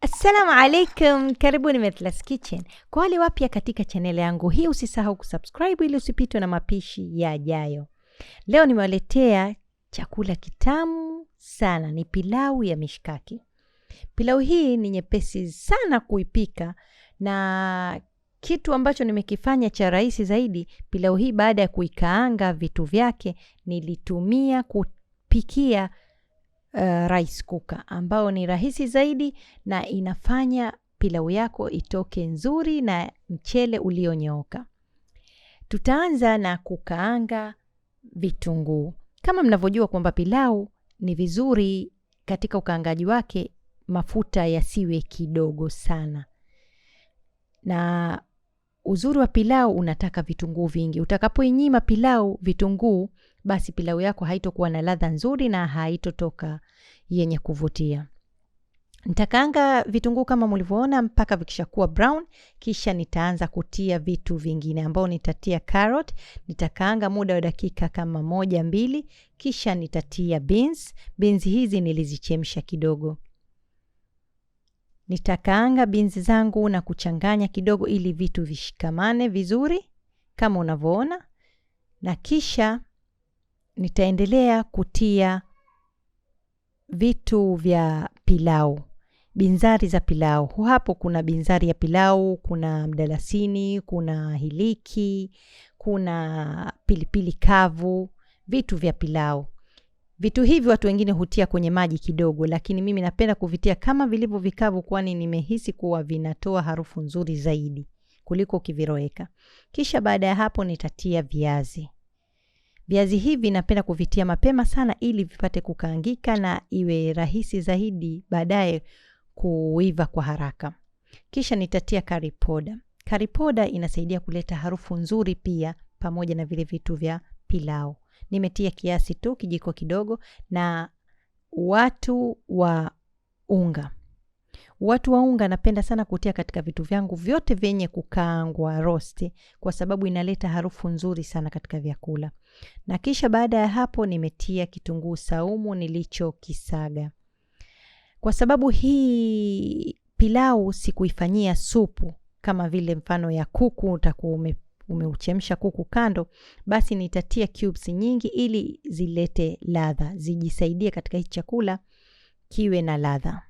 Assalamu alaikum, karibuni Methla's Kitchen. Kwa wale wapya katika channel yangu hii, usisahau kusubscribe ili usipitwe na mapishi yajayo. Leo nimewaletea chakula kitamu sana, ni pilau ya mishkaki. Pilau hii ni nyepesi sana kuipika, na kitu ambacho nimekifanya cha rahisi zaidi, pilau hii baada ya kuikaanga vitu vyake, nilitumia kupikia rice cooker, ambao ni rahisi zaidi na inafanya pilau yako itoke nzuri na mchele ulionyooka. Tutaanza na kukaanga vitunguu. Kama mnavyojua kwamba pilau ni vizuri katika ukaangaji wake mafuta yasiwe kidogo sana. Na uzuri wa pilau unataka vitunguu vingi. Utakapoinyima pilau vitunguu, basi pilau yako haitokuwa na ladha nzuri na haitotoka yenye kuvutia. Nitakaanga vitunguu kama mlivyoona mpaka vikishakuwa brown, kisha nitaanza kutia vitu vingine ambao nitatia carrot, nitakaanga muda wa dakika kama 1-2, kisha nitatia beans. Beans hizi nilizichemsha kidogo. Nitakaanga beans zangu na kuchanganya kidogo ili vitu vishikamane vizuri kama unavyoona, na kisha nitaendelea kutia vitu vya pilau, binzari za pilau. Hapo kuna binzari ya pilau, kuna mdalasini, kuna hiliki, kuna pilipili kavu, vitu vya pilau. Vitu hivi watu wengine hutia kwenye maji kidogo, lakini mimi napenda kuvitia kama vilivyo vikavu, kwani nimehisi kuwa vinatoa harufu nzuri zaidi kuliko ukiviroweka. Kisha baada ya hapo nitatia viazi. Viazi hivi napenda kuvitia mapema sana ili vipate kukaangika na iwe rahisi zaidi baadaye kuiva kwa haraka. Kisha nitatia curry powder. Curry powder inasaidia kuleta harufu nzuri pia pamoja na vile vitu vya pilau. Nimetia kiasi tu, kijiko kidogo, na uwatu wa unga. Uwatu wa unga napenda sana kutia katika vitu vyangu vyote vyenye kukaangwa roast, kwa sababu inaleta harufu nzuri sana katika vyakula. Na kisha baada ya hapo nimetia kitunguu saumu nilichokisaga. Kwa sababu hii pilau sikuifanyia supu kama vile mfano ya kuku, utakuwa umeuchemsha kuku kando, basi nitatia cubes nyingi ili zilete ladha, zijisaidie katika hii chakula kiwe na ladha.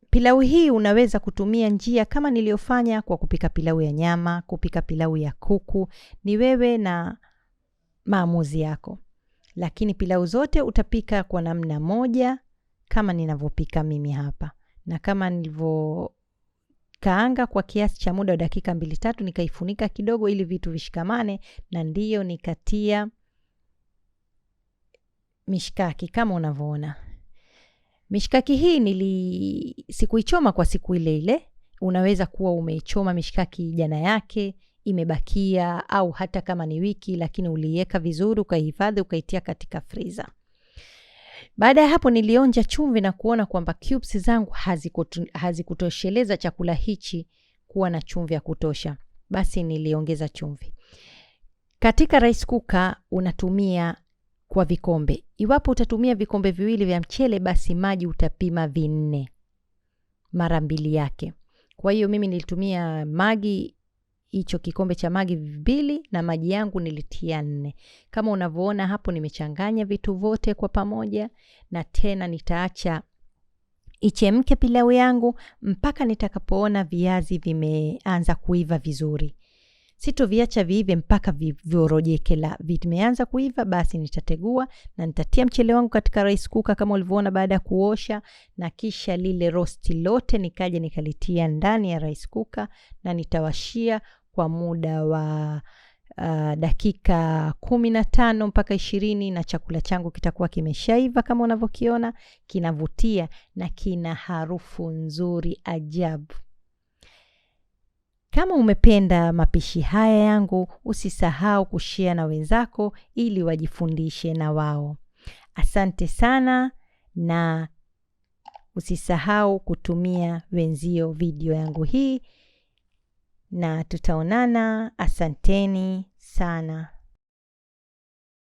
Pilau hii unaweza kutumia njia kama niliyofanya kwa kupika pilau ya nyama, kupika pilau ya kuku, ni wewe na maamuzi yako. Lakini pilau zote utapika kwa namna moja kama ninavyopika mimi hapa. Na kama nilivyokaanga kwa kiasi cha muda wa dakika 2-3, nikaifunika kidogo ili vitu vishikamane, na ndiyo nikatia mishkaki kama unavyoona. Mishkaki hii sikuichoma kwa siku ile ile. Unaweza kuwa umeichoma mishkaki jana yake imebakia, au hata kama ni wiki, lakini uliweka vizuri ukaihifadhi ukaitia katika freezer. Baada ya hapo nilionja chumvi na kuona kwamba cubes zangu hazikutosheleza chakula hichi kuwa na chumvi ya kutosha. Basi niliongeza chumvi. Katika rice cooker unatumia kwa vikombe. Iwapo utatumia vikombe 2 vya mchele, basi maji utapima 4 mara 2 yake. Kwa hiyo mimi nilitumia Maggi, hicho kikombe cha Maggi 2, na maji yangu nilitia 4. Kama unavyoona hapo nimechanganya vitu vote kwa pamoja, na tena nitaacha ichemke pilau yangu mpaka nitakapoona viazi vimeanza kuiva vizuri. Sitoviacha viive mpaka viorojeke, la vimeanza kuiva basi nitategua na nitatia mchele wangu katika rice cooker kama ulivyoona baada ya kuosha, na kisha lile roast lote nikaje nikalitia ndani ya rice cooker na nitawashia kwa muda wa dakika 15 mpaka 20, na chakula changu kitakuwa kimeshaiva kama unavyokiona, kinavutia na kina harufu nzuri ajabu. Kama umependa mapishi haya yangu, usisahau kushare na wenzako ili wajifundishe na wao. Asante sana, na usisahau kutumia wenzio video yangu hii, na tutaonana. Asanteni sana.